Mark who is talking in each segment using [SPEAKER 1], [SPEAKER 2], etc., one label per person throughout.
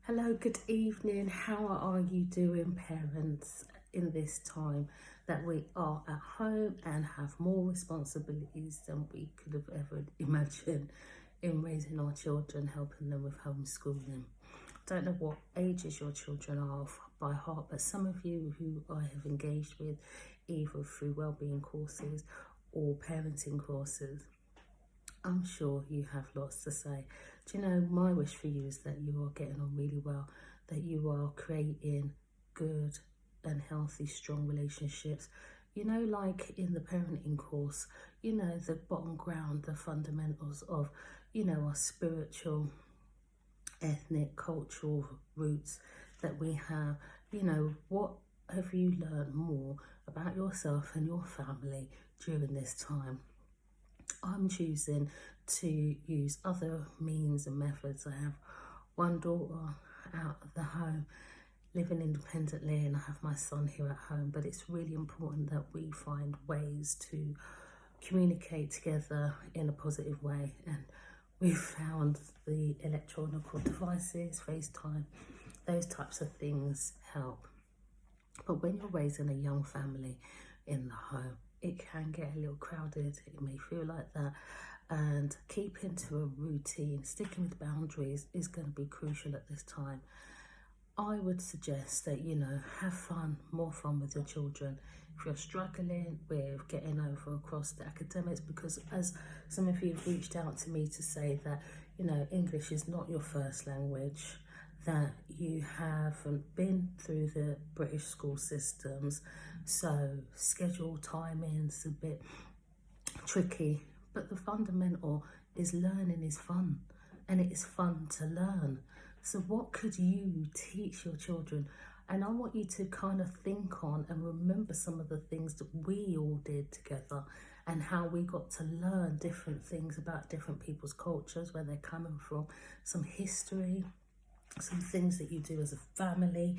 [SPEAKER 1] Hello, good evening. How are you doing, parents, in this time that we are at home and have more responsibilities than we could have ever imagined in raising our children, helping them with homeschooling? Don't know what ages your children are by heart, but some of you who I have engaged with either through wellbeing courses or parenting courses, I'm sure you have lots to say. Do you know, my wish for you is that you are getting on really well, that you are creating good and healthy, strong relationships. You know, like in the parenting course, you know, the bottom ground, the fundamentals of, you know, our spiritual, ethnic, cultural roots that we have. You know, what have you learned more about yourself and your family during this time? I'm choosing to use other means and methods. I have one daughter out of the home living independently, and I have my son here at home, but it's really important that we find ways to communicate together in a positive way, and we've found the electronic devices, FaceTime, those types of things help. But when you're raising a young family in the home, it can get a little crowded. It may feel like that. And keeping to a routine, sticking with boundaries is going to be crucial at this time. I would suggest that, you know, have fun, more fun with your children. If you're struggling with getting over across the academics, because as some of you have reached out to me to say that, you know, English is not your first language, that you haven't been through the British school systems, so schedule timing's a bit tricky, but the fundamental is learning is fun, and it is fun to learn. So what could you teach your children? And I want you to kind of think on and remember some of the things that we all did together and how we got to learn different things about different people's cultures, where they're coming from, some history, some things that you do as a family.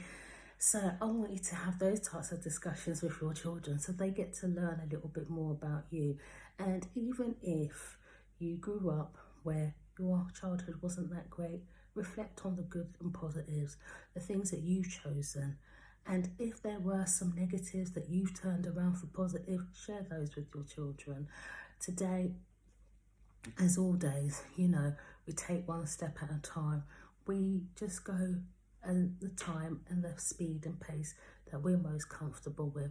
[SPEAKER 1] So I want you to have those types of discussions with your children so they get to learn a little bit more about you. And even if you grew up where your childhood wasn't that great, reflect on the good and positives, the things that you've chosen. And if there were some negatives that you've turned around for positive, share those with your children. Today, as all days, you know, we take one step at a time. We just go and the time and the speed and pace that we're most comfortable with.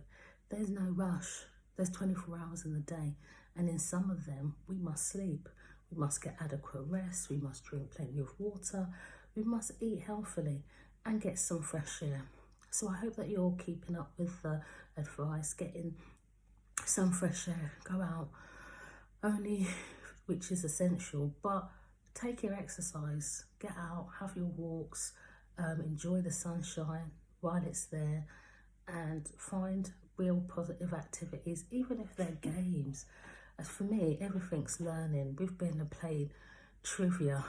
[SPEAKER 1] There's no rush. There's 24 hours in the day, and in some of them we must sleep. We must get adequate rest. We must drink plenty of water. We must eat healthily and get some fresh air. So I hope that you're keeping up with the advice, getting some fresh air, go out, only which is essential, but take your exercise, get out, have your walks, enjoy the sunshine while it's there, and find real positive activities, even if they're games. As for me, everything's learning. We've been and played trivia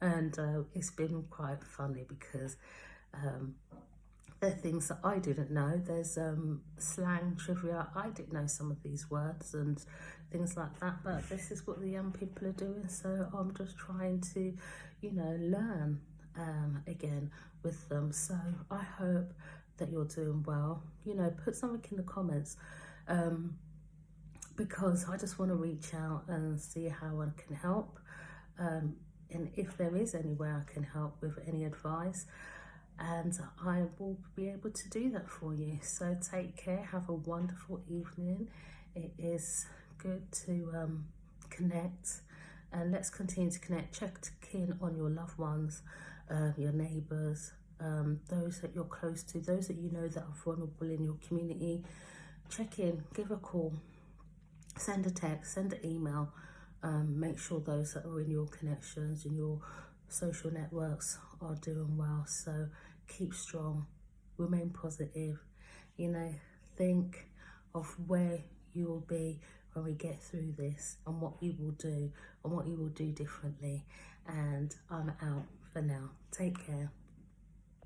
[SPEAKER 1] and it's been quite funny because there are things that I didn't know. There's slang trivia. I didn't know some of these words and things like that, but this is what the young people are doing, so I'm just trying to, you know, learn again with them. So I hope that you're doing well. You know, put something in the comments because I just want to reach out and see how I can help, and if there is anywhere I can help with any advice, and I will be able to do that for you. So take care, have a wonderful evening. It is good to connect, and let's continue to connect. Check in on your loved ones, your neighbours, those that you're close to, those that you know that are vulnerable in your community. Check in, give a call, send a text, send an email. Make sure those that are in your connections, in your social networks, are doing well. So keep strong, remain positive, you know, think of where you will be when we get through this and what you will do and what you will do differently. And I'm out for now. Take care.